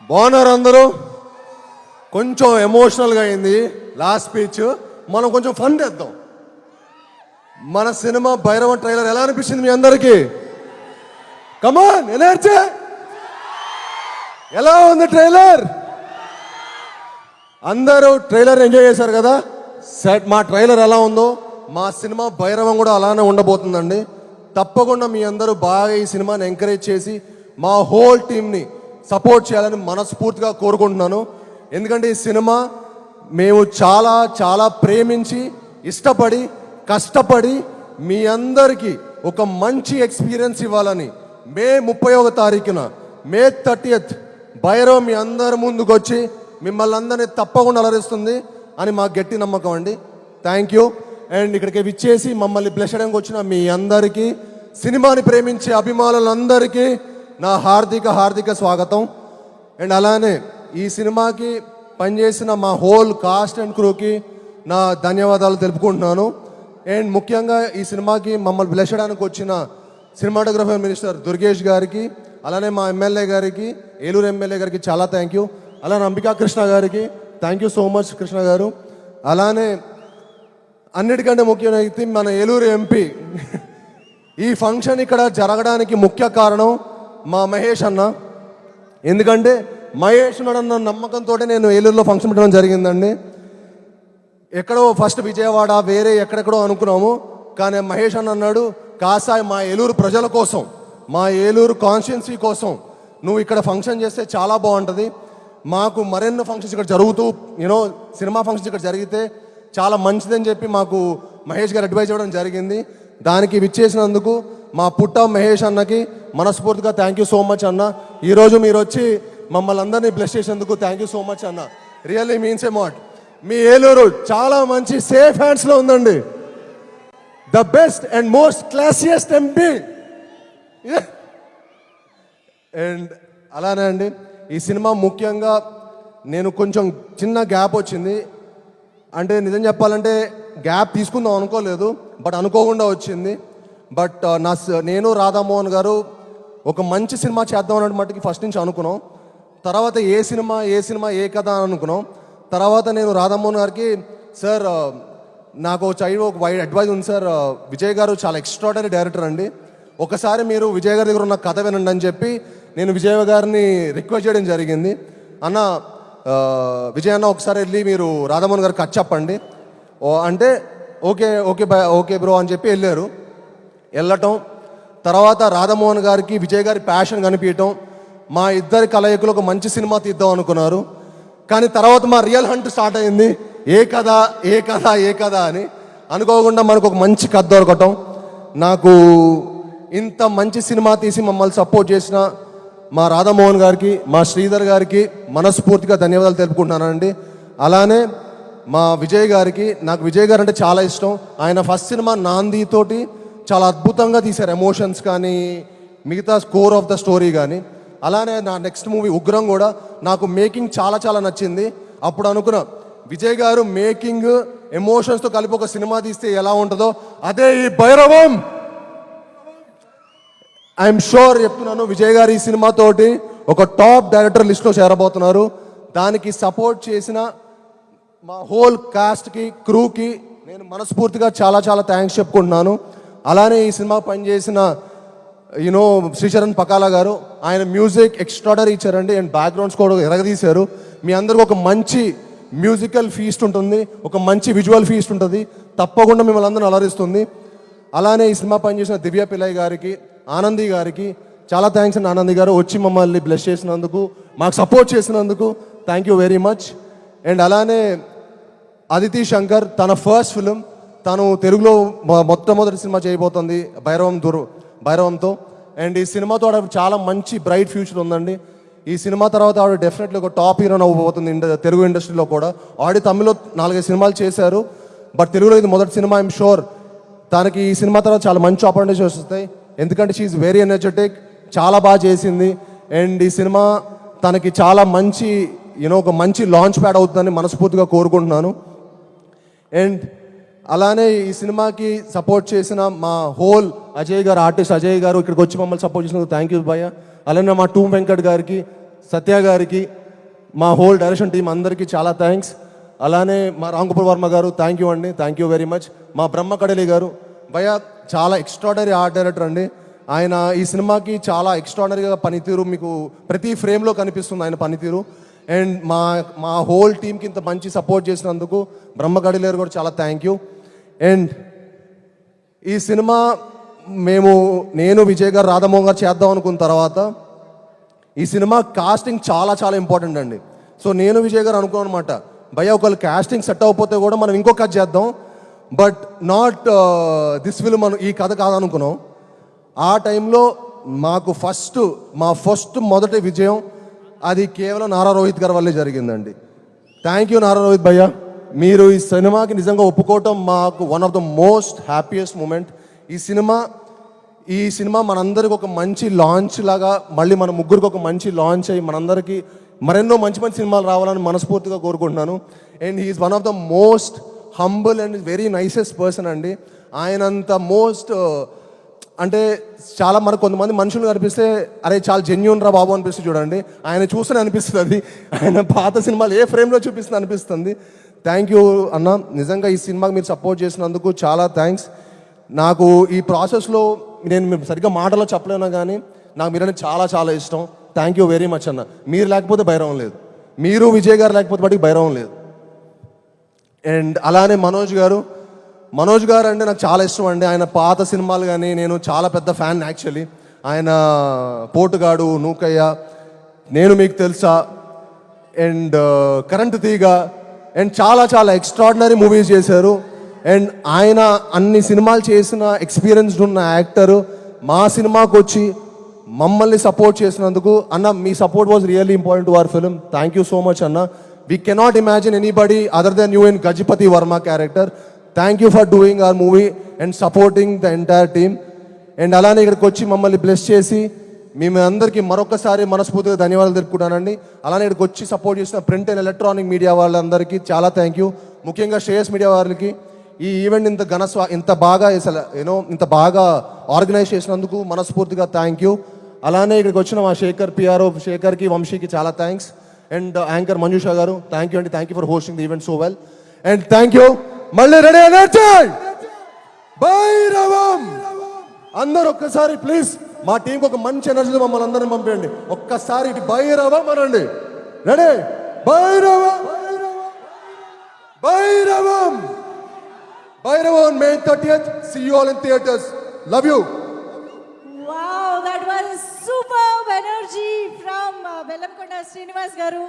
బాగున్నారు అందరూ. కొంచెం ఎమోషనల్గా అయింది లాస్ట్ స్పీచ్. మనం కొంచెం ఫన్ చేద్దాం. మన సినిమా భైరవ ట్రైలర్ ఎలా అనిపించింది మీ అందరికీ? కమాన్ ఎనర్జీ. ఎలా ఉంది ట్రైలర్? అందరూ ట్రైలర్ ఎంజాయ్ చేశారు కదా. సెట్ మా ట్రైలర్ ఎలా ఉందో మా సినిమా భైరవం కూడా అలానే ఉండబోతుందండి. తప్పకుండా మీ అందరూ బాగా ఈ సినిమాని ఎంకరేజ్ చేసి మా హోల్ టీమ్ని సపోర్ట్ చేయాలని మనస్ఫూర్తిగా కోరుకుంటున్నాను. ఎందుకంటే ఈ సినిమా మేము చాలా చాలా ప్రేమించి ఇష్టపడి కష్టపడి మీ అందరికీ ఒక మంచి ఎక్స్పీరియన్స్ ఇవ్వాలని మే 31వ తారీఖున మే 30th భైరవ్ మీ అందరి ముందుకు వచ్చి మిమ్మల్ని అందరినీ తప్పకుండా అలరిస్తుంది అని మాకు గట్టి నమ్మకం అండి. Thank you. అండ్ ఇక్కడికి విచ్చేసి మమ్మల్ని బ్లెస్ చేయడానికి వచ్చిన మీ అందరికీ, సినిమాని ప్రేమించే అభిమానులందరికీ నా హార్దిక స్వాగతం. అండ్ అలానే ఈ సినిమాకి పనిచేసిన మా హోల్ కాస్ట్ అండ్ క్రూకి నా ధన్యవాదాలు తెలుపుకుంటున్నాను. అండ్ ముఖ్యంగా ఈ సినిమాకి మమ్మల్ని బ్లెస్ చేయడానికి వచ్చిన సినిమాటోగ్రఫర్ మినిస్టర్ దుర్గేష్ గారికి, అలానే మా ఎమ్మెల్యే గారికి, ఏలూరు ఎమ్మెల్యే గారికి చాలా థ్యాంక్ యూ. అలానే అంబికా కృష్ణ గారికి thank you so much Krishna గారు. అలానే అన్నిటికంటే ముఖ్యమైనది మన ఏలూరు ఎంపీ. ఈ ఫంక్షన్ ఇక్కడ జరగడానికి ముఖ్య కారణం మా మహేష్ అన్న. ఎందుకంటే మహేష్ ఉన్నాడన్న నమ్మకంతో నేను ఏలూరులో ఫంక్షన్ పెట్టడం జరిగిందండి. ఎక్కడో ఫస్ట్ విజయవాడ వేరే ఎక్కడెక్కడో అనుకున్నాము, కానీ మహేష్ అన్న అన్నాడు, కాసాయి మా ఏలూరు ప్రజల కోసం, మా ఏలూరు కాన్స్టిట్యున్సీ కోసం నువ్వు ఇక్కడ ఫంక్షన్ చేస్తే చాలా బాగుంటుంది. మాకు మరెన్నో ఫంక్షన్స్ ఇక్కడ జరుగుతూ సినిమా ఫంక్షన్స్ ఇక్కడ జరిగితే చాలా మంచిదని చెప్పి మాకు మహేష్ గారు అడ్వైజ్ ఇవ్వడం జరిగింది. దానికి విచ్చేసినందుకు మా పుట్ట మహేష్ అన్నకి మనస్ఫూర్తిగా థ్యాంక్ యూ సో మచ్ అన్న. ఈరోజు మీరు వచ్చి మమ్మల్ని అందరినీ బ్లెస్ చేసేందుకు థ్యాంక్ యూ సో మచ్ అన్న. Really means a lot. మీ ఏలూరు చాలా మంచి సేఫ్ హ్యాండ్స్లో ఉందండి. The best and most classiest MP. And అలానే అండి ఈ సినిమా ముఖ్యంగా నేను కొంచెం చిన్న గ్యాప్ వచ్చింది. అంటే నిజం చెప్పాలంటే గ్యాప్ తీసుకుందాం అనుకోలేదు, బట్ అనుకోకుండా వచ్చింది. బట్ నేను రాధామోహన్ గారు ఒక మంచి సినిమా చేద్దాం అన్నట్టు మట్టుకి ఫస్ట్ నుంచి అనుకున్నాం. తర్వాత ఏ సినిమా ఏ కథ అని అనుకున్నాం. తర్వాత నేను రాధామోహన్ గారికి, సార్ నాకు ఒక వైడ్ అడ్వైజ్ ఉంది సార్, విజయ్ గారు చాలా ఎక్స్ట్రాడనరీ డైరెక్టర్ అండి, ఒకసారి మీరు విజయ్ గారి దగ్గర ఉన్న కథ వినండి అని చెప్పి నేను విజయ్ గారిని రిక్వెస్ట్ చేయడం జరిగింది. అన్న విజయ్ అన్న ఒకసారి వెళ్ళి మీరు రాధామోహన్ గారికి కథ చెప్పండి అంటే ఓకే బ్రో అని చెప్పి వెళ్ళటం. తర్వాత రాధామోహన్ గారికి విజయ్ గారి ప్యాషన్ కనిపించటం, మా ఇద్దరి కలయికలు ఒక మంచి సినిమా తీద్దాం అనుకున్నారు. కానీ తర్వాత మా రియల్ హంట్ స్టార్ట్ అయింది. ఏ కథ అని అనుకోకుండా మనకు ఒక మంచి కథ దొరకటం. నాకు ఇంత మంచి సినిమా తీసి మమ్మల్ని సపోర్ట్ చేసిన మా రాధామోహన్ గారికి, మా శ్రీధర్ గారికి మనస్ఫూర్తిగా ధన్యవాదాలు తెలుపుకుంటున్నానండి. అలానే మా విజయ్ గారికి, నాకు విజయ్ గారు అంటే చాలా ఇష్టం. ఆయన ఫస్ట్ సినిమా నాంది తోటి చాలా అద్భుతంగా తీశారు, ఎమోషన్స్ కానీ మిగతా స్కోర్ ఆఫ్ ద స్టోరీ కానీ. అలానే నా నెక్స్ట్ మూవీ ఉగ్రం కూడా నాకు మేకింగ్ చాలా చాలా నచ్చింది. అప్పుడు అనుకున్నా విజయ్ గారు మేకింగ్ ఎమోషన్స్తో కలిపి ఒక సినిమా తీస్తే ఎలా ఉంటుందో అదే ఈ భైరవం. ఐఎమ్ షూర్ చెప్తున్నాను, విజయ్ గారు ఈ సినిమాతోటి ఒక టాప్ డైరెక్టర్ లిస్ట్లో చేరబోతున్నారు. దానికి సపోర్ట్ చేసిన మా హోల్ కాస్ట్కి క్రూకి నేను మనస్ఫూర్తిగా చాలా చాలా థ్యాంక్స్ చెప్పుకుంటున్నాను. అలానే ఈ సినిమా పనిచేసిన శ్రీచరణ్ పకాలా గారు, ఆయన మ్యూజిక్ ఎక్స్ట్రాడనరీ ఇచ్చారండి. అండ్ బ్యాక్గ్రౌండ్స్ కూడా ఎరగదీశారు. మీ అందరికీ ఒక మంచి మ్యూజికల్ ఫీస్ట్ ఉంటుంది, ఒక మంచి విజువల్ ఫీస్ట్ ఉంటుంది, తప్పకుండా మిమ్మల్ని అందరిని అలరిస్తుంది. అలానే ఈ సినిమా పనిచేసిన దివ్య పిల్లయ్య గారికి, ఆనంది గారికి చాలా థ్యాంక్స్ అండి. ఆనంది గారు వచ్చి మమ్మల్ని బ్లెస్ చేసినందుకు, మాకు సపోర్ట్ చేసినందుకు thank you very much. And అలానే అదితి శంకర్, తన ఫస్ట్ ఫిలిం, తను తెలుగులో మొట్టమొదటి సినిమా చేయబోతుంది భైరవంతో. అండ్ ఈ సినిమాతో ఆవిడ చాలా మంచి బ్రైట్ ఫ్యూచర్ ఉందండి. ఈ సినిమా తర్వాత ఆవిడ డెఫినెట్లీ ఒక టాప్ హీరోయిన్ అవ్వబోతుంది తెలుగు ఇండస్ట్రీలో కూడా. ఆల్రెడీ తమిళ్లో 4-5 సినిమాలు చేశారు, బట్ తెలుగులో ఇది మొదటి సినిమా. ఐఎమ్ షూర్ తనకి ఈ సినిమా తర్వాత చాలా మంచి ఆపర్చునిటీస్ వస్తాయి. ఎందుకంటే షీఈ్ వెరీ ఎనర్జెటిక్, చాలా బాగా చేసింది. అండ్ ఈ సినిమా తనకి చాలా మంచి ఒక మంచి లాంచ్ ప్యాడ్ అవుతుందని మనస్ఫూర్తిగా కోరుకుంటున్నాను. అండ్ అలానే ఈ సినిమాకి సపోర్ట్ చేసిన మా హోల్ ఆర్టిస్ట్ అజయ్ గారు ఇక్కడికి వచ్చి మమ్మల్ని సపోర్ట్ చేసినందుకు థ్యాంక్ యూ భయ్య. అలానే మా టూమ్ వెంకట్ గారికి సత్య గారికి, మా హోల్ డైరెక్షన్ టీం అందరికీ చాలా థ్యాంక్స్. అలానే మా రామ్ గోపాల్ వర్మ గారు థ్యాంక్ యూ అండి, థ్యాంక్ యూ వెరీ మచ్. మా బ్రహ్మ కడలి గారు భయ చాలా ఎక్స్ట్రాడనరీ ఆర్ట్ డైరెక్టర్ అండి. ఆయన ఈ సినిమాకి చాలా ఎక్స్ట్రాడనరీగా పనితీరు మీకు ప్రతి ఫ్రేమ్లో కనిపిస్తుంది ఆయన పనితీరు. అండ్ మా హోల్ టీంకి ఇంత మంచి సపోర్ట్ చేసినందుకు బ్రహ్మ కడలి గారు కూడా చాలా థ్యాంక్ యూ. అండ్ ఈ సినిమా నేను విజయ్ గారు రాధామోహన్ గారు చేద్దాం అనుకున్న తర్వాత ఈ సినిమా కాస్టింగ్ చాలా చాలా ఇంపార్టెంట్ అండి. సో నేను విజయ్ గారు అనుకున్నాను అనమాట, భయ్య ఒకళ్ళు కాస్టింగ్ సెట్ అవ్వకపోతే కూడా మనం ఇంకో కథ చేద్దాం, బట్ నాట్ దిస్ ఫిల్మ్ మనం ఈ కథ కాదనుకున్నాం. ఆ టైంలో మాకు మా ఫస్ట్ మొదటి విజయం అది కేవలం నారా రోహిత్ గారి వల్లే జరిగిందండి. థ్యాంక్ యూ నారా రోహిత్ భయ్య, మీరు ఈ సినిమాకి నిజంగా ఒప్పుకోవటం మాకు one of the most happiest moment. ఈ సినిమా మనందరికి ఒక మంచి లాంచ్ లాగా, మళ్ళీ మన ముగ్గురికి ఒక మంచి లాంచ్ అయ్యి మనందరికీ మరెన్నో మంచి మంచి సినిమాలు రావాలని మనస్ఫూర్తిగా కోరుకుంటున్నాను. And he is one of the most humble and very nicest person అండి. ఆయనంత అంటే చాలా మనకు కొంతమంది మనుషులు కనిపిస్తే అరే చాలా జెన్యూన్ రా బాబు అనిపిస్తుంది చూడండి, ఆయన చూస్తూనే అనిపిస్తుంది అది. ఆయన పాత సినిమాలు ఏ ఫ్రేమ్లో చూపిస్తుంది అనిపిస్తుంది. థ్యాంక్ యూ అన్న, నిజంగా ఈ సినిమాకి మీరు సపోర్ట్ చేసినందుకు చాలా థ్యాంక్స్. నాకు ఈ ప్రాసెస్లో నేను సరిగ్గా మాటలో చెప్పలేను కానీ నాకు మీరంటే చాలా చాలా ఇష్టం. థ్యాంక్ యూ వెరీ మచ్ అన్న. మీరు లేకపోతే భైరవం లేదు, మీరు విజయ్ గారు లేకపోతే వాటికి భైరవం లేదు. అండ్ అలానే మనోజ్ గారు అంటే నాకు చాలా ఇష్టం అండి. ఆయన పాత సినిమాలు కానీ నేను చాలా పెద్ద ఫ్యాన్ యాక్చువల్లీ. ఆయన పోటుగాడు, నూకయ్య, నేను మీకు తెలుసా, అండ్ కరెంటు తీగ, అండ్ చాలా చాలా ఎక్స్ట్రాడినరీ మూవీస్ చేశారు. అండ్ ఆయన అన్ని సినిమాలు చేసిన ఎక్స్పీరియన్స్డ్ ఉన్న యాక్టర్. మా సినిమాకి వచ్చి మమ్మల్ని సపోర్ట్ చేసినందుకు అన్న, మీ support was really important to our film. Thank you so much అన్న. We cannot imagine anybody other than you in Gajapati Varma character. Thank you for doing our movie and supporting the entire team. And అలానే ఇక్కడికి వచ్చి మమ్మల్ని bless చేసి మేము అందరికీ మరొకసారి మనస్ఫూర్తిగా ధన్యవాదాలు తెలుపుకుంటానండి. అలానే ఇక్కడికి వచ్చి సపోర్ట్ చేసిన ప్రింట్ అండ్ ఎలక్ట్రానిక్ మీడియా వాళ్ళందరికీ చాలా థ్యాంక్ యూ. ముఖ్యంగా శ్రేయస్ మీడియా వారికి ఈ ఈవెంట్ ఇంత బాగా ఆర్గనైజ్ చేసినందుకు మనస్ఫూర్తిగా థ్యాంక్ యూ. అలానే ఇక్కడికి వచ్చిన మా పిఆర్ఓ శేఖర్కి, వంశీకి చాలా థ్యాంక్స్. అండ్ యాంకర్ మంజుష గారు థ్యాంక్ యూ అండి, thank you for hosting the event so well. And thank you. మళ్ళీ రెడీ ఎనర్జీ భైరవం అందరూ ఒక్కసారి ప్లీజ్ మా టీంకి ఒక మంచి ఎనర్జీతో మమ్మల్ని అందరిని పంపేయండి. ఒక్కసారి ఇటు భైరవం అనండి. Ready, Bhairavam Bhairavam Bhairavam on May 30th. See you all in theaters. Love you. Wow, that was superb energy from Bellamkonda Srinivas garu.